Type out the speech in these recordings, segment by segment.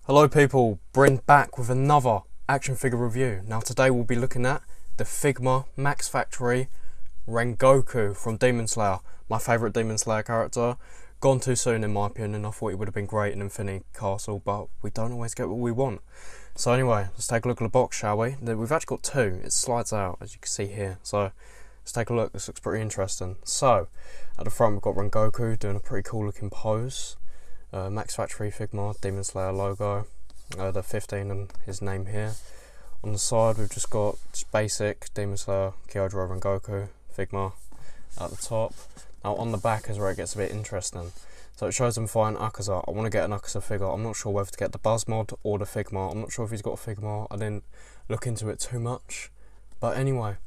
Hello people, Bryn back with another action figure review. Now today we'll be looking at the Figma Max Factory Rengoku from Demon Slayer. My favourite Demon Slayer character. Gone too soon in my opinion. I thought he would have been great in Infinity Castle, but we don't always get what we want. So anyway, let's take a look at the box, shall we? We've actually got two. It slides out as you can see here. So let's take a look. This looks pretty interesting. So at the front we've got Rengoku doing a pretty cool looking pose. Max Factory Figma, Demon Slayer logo, the 15 and his name here. On the side we've just got basic Demon Slayer, Kyojuro, Rengoku, Figma at the top. Now on the back is where it gets a bit interesting. So it shows him fighting Akaza. I want to get an Akaza figure. I'm not sure whether to get the Buzz mod or the Figma. I'm not sure if he's got a Figma. I didn't look into it too much. But anyway,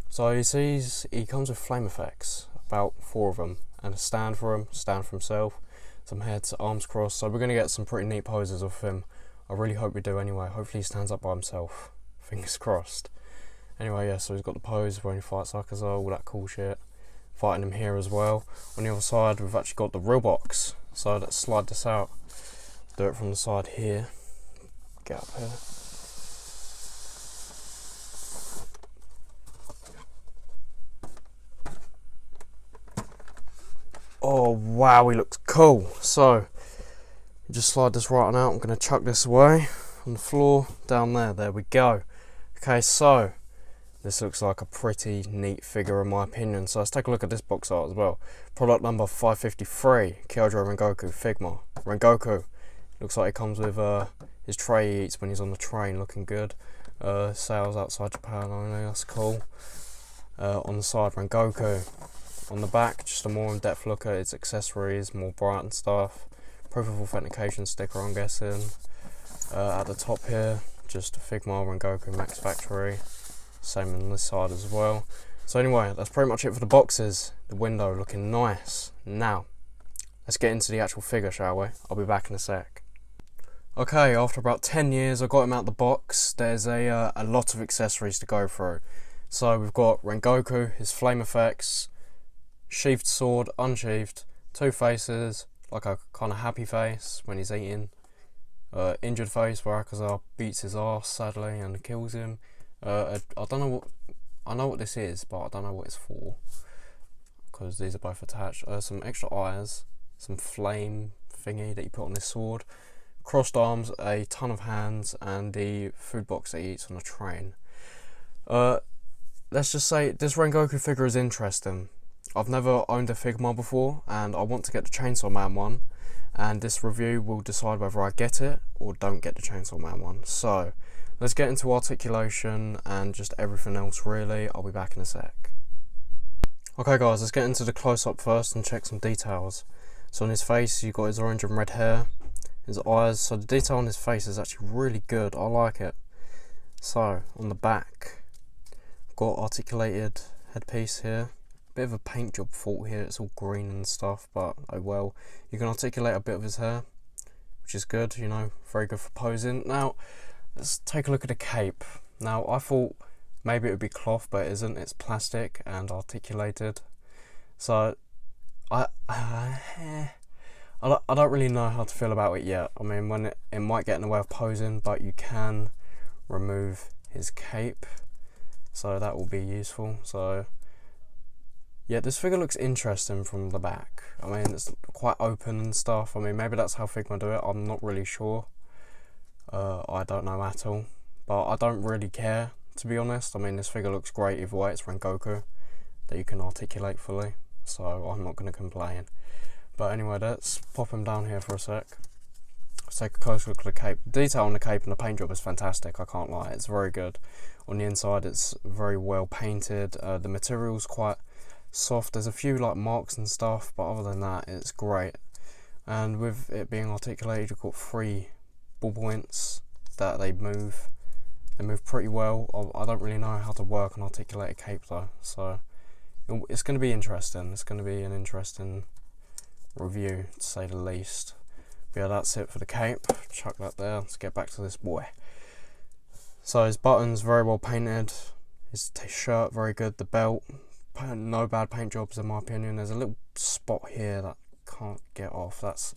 so he comes with flame effects, about 4 of them, and a stand for him, stand for himself. Some heads, arms crossed, so we're going to get some pretty neat poses of him. I really hope we do anyway. Hopefully he stands up by himself. Fingers crossed. Anyway, yeah, so he's got the pose where he fights Akaza, all that cool shit. Fighting him here as well. On the other side, we've actually got the real box. So let's slide this out. Do it from the side here. Get up here. Oh wow, he looks cool. So just slide this right on out. I'm going to chuck this away on the floor down there. There we go. Okay, so this looks like a pretty neat figure in my opinion. So let's take a look at this box art as well. Product number 553, Kyojuro Rengoku Figma. Rengoku looks like it comes with his tray he eats when he's on the train, looking good. Sales outside Japan only, that's cool. On the side, Rengoku. On the back, just a more in-depth look at its accessories, more bright and stuff. Proof of authentication sticker, I'm guessing. At the top here, just Figma, Rengoku, Max Factory. Same on this side as well. So anyway, that's pretty much it for the boxes. The window looking nice. Now, let's get into the actual figure, shall we? I'll be back in a sec. Okay, after about 10 years, I got him out the box. There's a lot of accessories to go through. So we've got Rengoku, his flame effects, sheathed sword, unsheathed, 2 faces, like a kind of happy face when he's eating, injured face where Akaza beats his ass sadly and kills him. I don't know what, I know what this is, but I don't know what it's for, because these are both attached. Some extra eyes, some flame thingy that you put on this sword, crossed arms, a ton of hands, and the food box that he eats on a train. Let's just say this Rengoku figure is interesting. I've never owned a Figma before, and I want to get the Chainsaw Man one, and this review will decide whether I get it or don't get the Chainsaw Man one. So let's get into articulation and just everything else really. I'll be back in a sec. Okay guys, let's get into the close-up first and check some details. So on his face you've got his orange and red hair, his eyes, so the detail on his face is actually really good, I like it. So on the back, got articulated headpiece here. Bit of a paint job fault here, it's all green and stuff, but oh well. You can articulate a bit of his hair, which is good, you know, very good for posing. Now, let's take a look at the cape. Now, I thought maybe it would be cloth, but it isn't, it's plastic and articulated. So, I don't really know how to feel about it yet. I mean, when it might get in the way of posing, but you can remove his cape, so that will be useful. So yeah, this figure looks interesting from the back. I mean, it's quite open and stuff. I mean, maybe that's how Figma do it. I'm not really sure. I don't know at all. But I don't really care, to be honest. I mean, this figure looks great either way. It's Rengoku that you can articulate fully. So I'm not going to complain. But anyway, let's pop him down here for a sec. Let's take a close look at the cape. The detail on the cape and the paint job is fantastic. I can't lie. It's very good. On the inside, it's very well painted. The material's quite soft. There's a few like marks and stuff, but other than that it's great. And with it being articulated, you've got 3 ball points that they move pretty well. I don't really know how to work an articulated cape though, so it's going to be interesting. It's going to be an interesting review to say the least. But yeah, that's it for the cape. Chuck that there. Let's get back to this boy. So his buttons very well painted, his shirt very good, the belt no bad paint jobs in my opinion. There's a little spot here that I can't get off, that's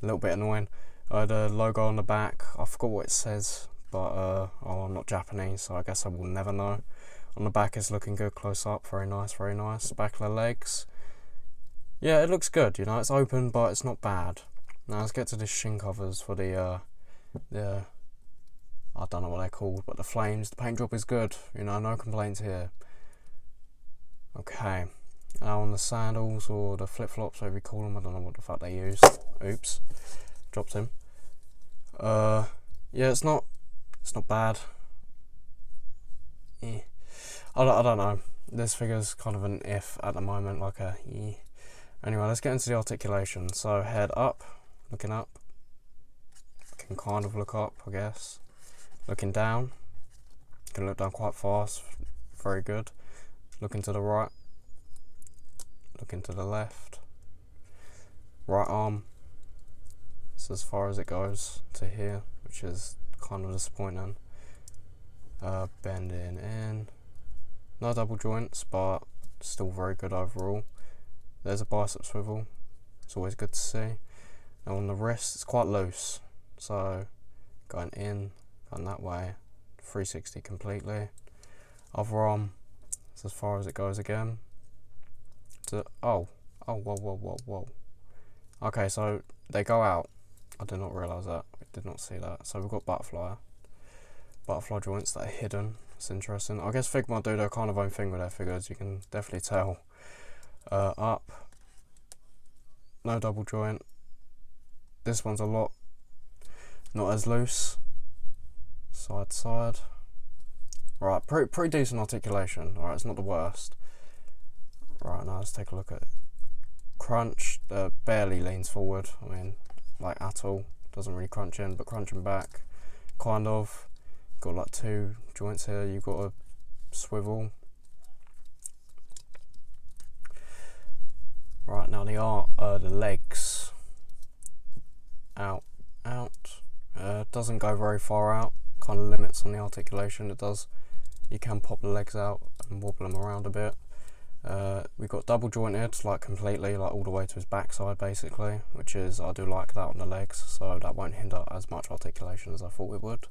a little bit annoying. The logo on the back, I forgot what it says, but oh, I'm not Japanese, so I guess I will never know. On the back is looking good, close up, very nice, very nice. Back of the legs, yeah, it looks good, you know, it's open, but it's not bad. Now let's get to the shin covers for the I don't know what they're called, but the flames. The paint job is good, you know, no complaints here. Okay, now on the sandals or the flip-flops, whatever you call them, I don't know what the fuck they use. Oops, dropped him. Yeah, it's not bad. I don't know. This figure's kind of an if at the moment, like a Anyway, let's get into the articulation. So head up, looking up. Can kind of look up, I guess. Looking down, can look down quite fast, very good. Looking to the right, looking to the left. Right arm, it's as far as it goes to here, which is kind of disappointing. Bending in, no double joints, but still very good overall. There's a bicep swivel, it's always good to see. Now on the wrist, it's quite loose, so going in, going that way, 360 completely. Other arm, it's as far as it goes again. Whoa. Okay, so they go out. I did not realise that. I did not see that. So we've got butterfly joints that are hidden. It's interesting. I guess Figma do their kind of own thing with their figures. You can definitely tell. Up, no double joint. This one's a lot not as loose. Side to side. Right, pretty decent articulation. Alright, it's not the worst. Right, now let's take a look at it. Crunch, barely leans forward. I mean, like at all. Doesn't really crunch in, but crunching back, kind of. Got like two joints here. You've got a swivel. Right, now the legs. Out. Doesn't go very far out. Kind of limits on the articulation. It does. You can pop the legs out and wobble them around a bit. We've got double jointed, like completely, like all the way to his backside basically, which is, I do like that on the legs, so that won't hinder as much articulation as I thought it would.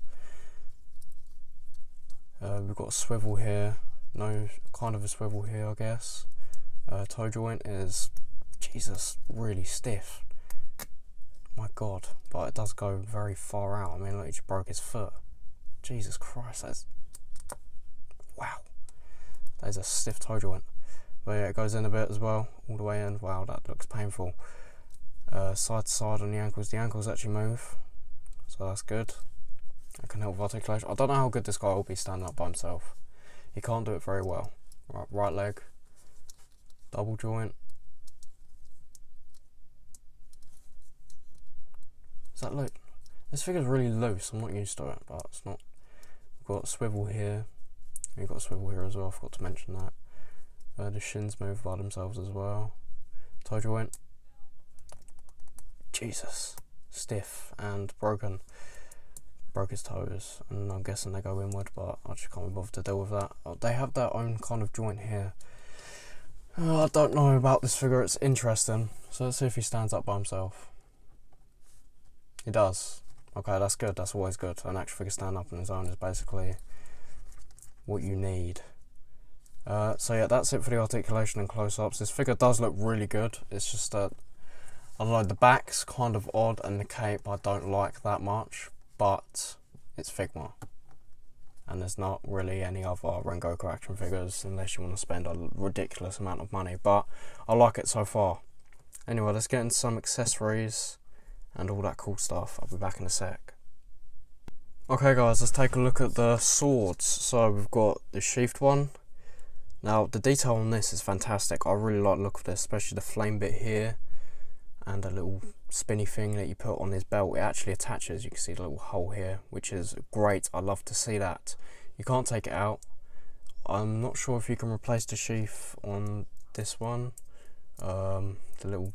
We've got a swivel here, no, kind of a swivel here I guess. Toe joint is, Jesus, really stiff. My God, but it does go very far out. I mean, look, he just broke his foot. Jesus Christ, that's, wow. That is a stiff toe joint. But yeah, it goes in a bit as well, all the way in. Wow, that looks painful. Side to side on the ankles actually move, so that's good. That can help with articulation. I don't know how good this guy will be standing up by himself. He can't do it very well. Right leg, double joint. Does that look? This figure's really loose. I'm not used to it, but it's not. We've got a swivel here. We've got a swivel here as well. I forgot to mention that. The shins move by themselves as well. Toe joint. Jesus, stiff and broken. Broke his toes, and I'm guessing they go inward, but I just can't be bothered to deal with that. They have their own kind of joint here. I don't know about this figure. It's interesting. So let's see if he stands up by himself. He does. Okay, that's good. That's always good. An action figure stand up on his own is basically what you need. So yeah, that's it for the articulation and close-ups. This figure does look really good. It's just that, I don't know, the back's kind of odd and the cape I don't like that much, but it's Figma. And there's not really any other Rengoku action figures unless you want to spend a ridiculous amount of money, but I like it so far. Anyway, let's get into some accessories and all that cool stuff. I'll be back in a sec. Okay guys, let's take a look at the swords. So we've got the sheathed one. Now the detail on this is fantastic. I really like the look of this, especially the flame bit here and a little spinny thing that you put on his belt. It actually attaches. You can see the little hole here, which is great. I love to see that. You can't take it out. I'm not sure if you can replace the sheath on this one. The little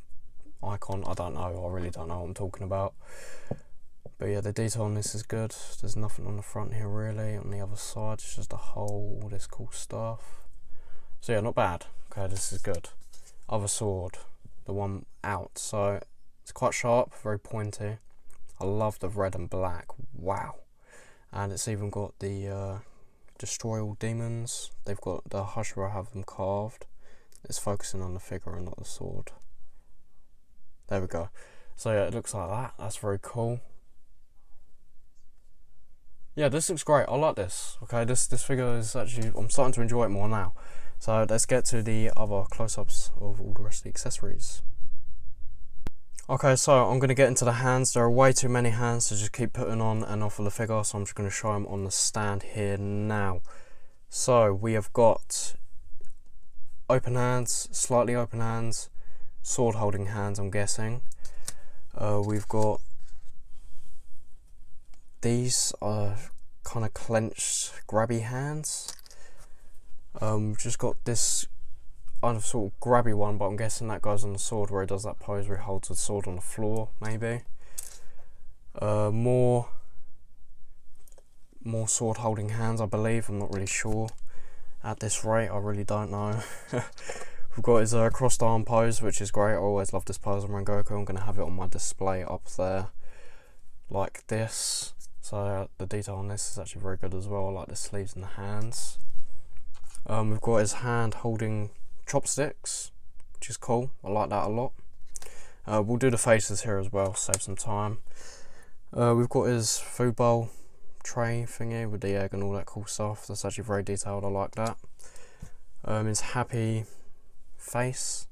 icon, I don't know. I really don't know what I'm talking about. But yeah, the detail on this is good. There's nothing on the front here really. On the other side, it's just a hole, all this cool stuff. So yeah, not bad. Okay, this is good. Other sword, the one out. So it's quite sharp, very pointy. I love the red and black. Wow. And it's even got the destroy all demons. They've got the Kyojuro have them carved. It's focusing on the figure and not the sword. There we go. So yeah, it looks like that. That's very cool. Yeah, this looks great. I like this. Okay, this figure is actually, I'm starting to enjoy it more now. So let's get to the other close-ups of all the rest of the accessories. Okay, so I'm going to get into the hands. There are way too many hands to just keep putting on and off of the figure, so I'm just going to show them on the stand here now. So we have got open hands, slightly open hands, sword holding hands, I'm guessing. We've got these kind of clenched grabby hands. We've just got this kind of sort of grabby one, but I'm guessing that goes on the sword, where he does that pose where he holds the sword on the floor, maybe. More sword holding hands, I believe. I'm not really sure at this rate. I really don't know. We've got his crossed arm pose, which is great. I always love this pose on Rengoku. I'm going to have it on my display up there like this. So the detail on this is actually very good as well. I like the sleeves and the hands. We've got his hand holding chopsticks, which is cool. I like that a lot. We'll do the faces here as well, save some time. We've got his food bowl tray thingy with the egg and all that cool stuff. That's actually very detailed. I like that. His happy face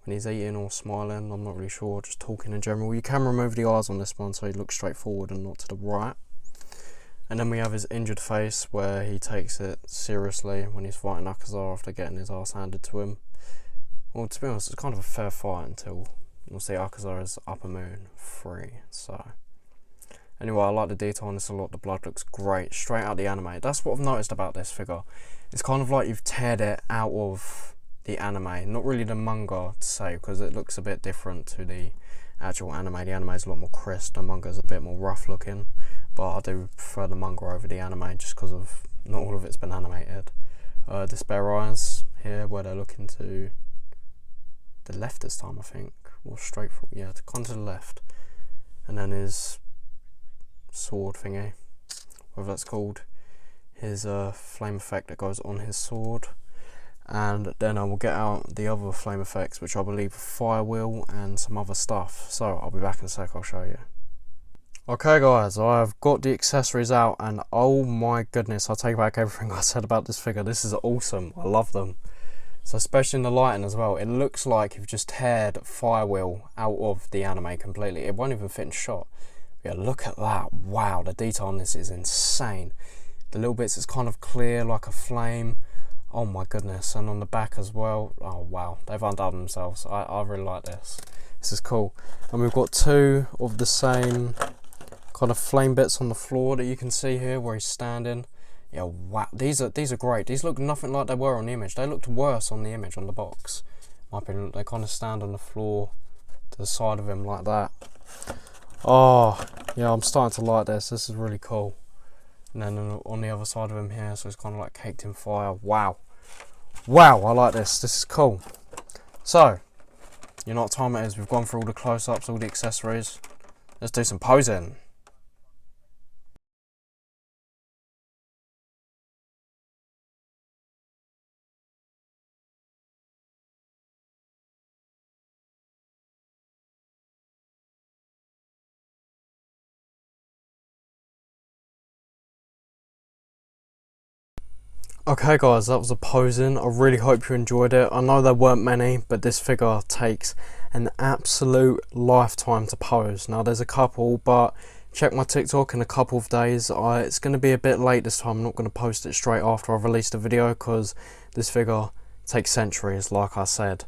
when he's eating or smiling. I'm not really sure, just talking in general. You can remove the eyes on this one so he looks straight forward and not to the right. And then we have his injured face, where he takes it seriously when he's fighting Akaza after getting his ass handed to him. Well, to be honest, it's kind of a fair fight until we'll see Akaza is Upper Moon 3. So anyway, I like the detail on this a lot. The blood looks great, straight out the anime. That's what I've noticed about this figure. It's kind of like you've teared it out of the anime, not really the manga to say, because it looks a bit different to the actual anime. The anime is a lot more crisp, the manga is a bit more rough looking, but I do prefer the manga over the anime just because of not all of it's been animated. Despair eyes here, where they're looking to the left this time, I think, or straight forward, yeah, kind of to the left. And then his sword thingy, whatever that's called, his flame effect that goes on his sword. And then I will get out the other flame effects, which I believe are fire wheel and some other stuff. So I'll be back in a sec, I'll show you. Okay guys, I've got the accessories out, and oh my goodness, I'll take back everything I said about this figure. This is awesome, I love them. So especially in the lighting as well, it looks like you've just teared fire wheel out of the anime completely. It won't even fit in shot. Yeah, look at that, wow, the detail on this is insane. The little bits is kind of clear like a flame. Oh my goodness, and on the back as well. Oh wow, they've undone themselves. I really like this. This is cool. And we've got two of the same kind of flame bits on the floor that you can see here where he's standing. Yeah, wow, these are great. These look nothing like they were on the image. They looked worse on the image on the box. My opinion, they kind of stand on the floor to the side of him like that. Oh yeah, I'm starting to like this. This is really cool. And then on the other side of him here, so it's kind of like caked in fire. Wow. Wow, I like this. This is cool. So, you know what time it is. We've gone through all the close-ups, all the accessories. Let's do some posing. Okay guys, that was a posing. I really hope you enjoyed it. I know there weren't many, but this figure takes an absolute lifetime to pose. Now there's a couple, but check my TikTok in a couple of days. It's going to be a bit late this time. I'm not going to post it straight after I've released the video because this figure takes centuries, like I said.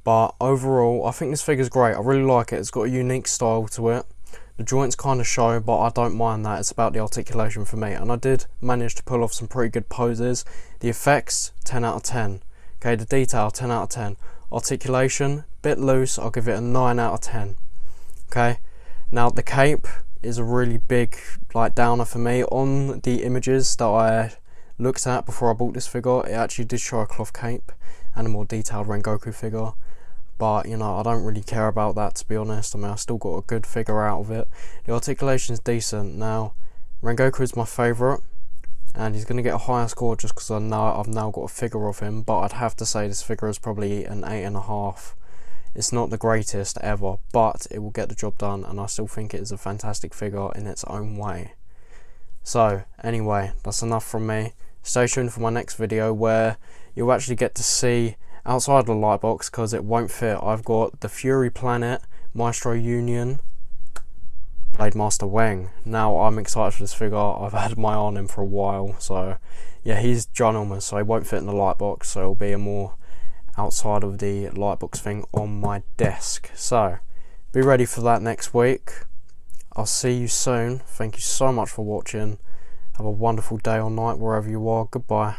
But overall, I think this figure's great. I really like it. It's got a unique style to it. The joints kind of show, but I don't mind that. It's about the articulation for me. And I did manage to pull off some pretty good poses. The effects, 10 out of 10. Okay, the detail, 10 out of 10. Articulation, bit loose. I'll give it a 9 out of 10. Okay, now the cape is a really big like downer for me. On the images that I looked at before I bought this figure, it actually did show a cloth cape and a more detailed Rengoku figure. but you know, I don't really care about that, to be honest. I mean, I still got a good figure out of it. The articulation is decent. Now, Rengoku is my favourite, and he's going to get a higher score just because I know I've now got a figure of him, but I'd have to say this figure is probably an 8.5. It's not the greatest ever, but it will get the job done, and I still think it is a fantastic figure in its own way. So, anyway, that's enough from me. Stay tuned for my next video where you'll actually get to see outside of the light box, because it won't fit. I've got the Fury Planet, Maestro Union, Blade Master Weng. Now I'm excited for this figure. I've had my eye on him for a while, so yeah, he's ginormous, so he won't fit in the light box, so it'll be a more outside of the light box thing on my desk. So be ready for that next week. I'll see you soon. Thank you so much for watching. Have a wonderful day or night wherever you are. Goodbye.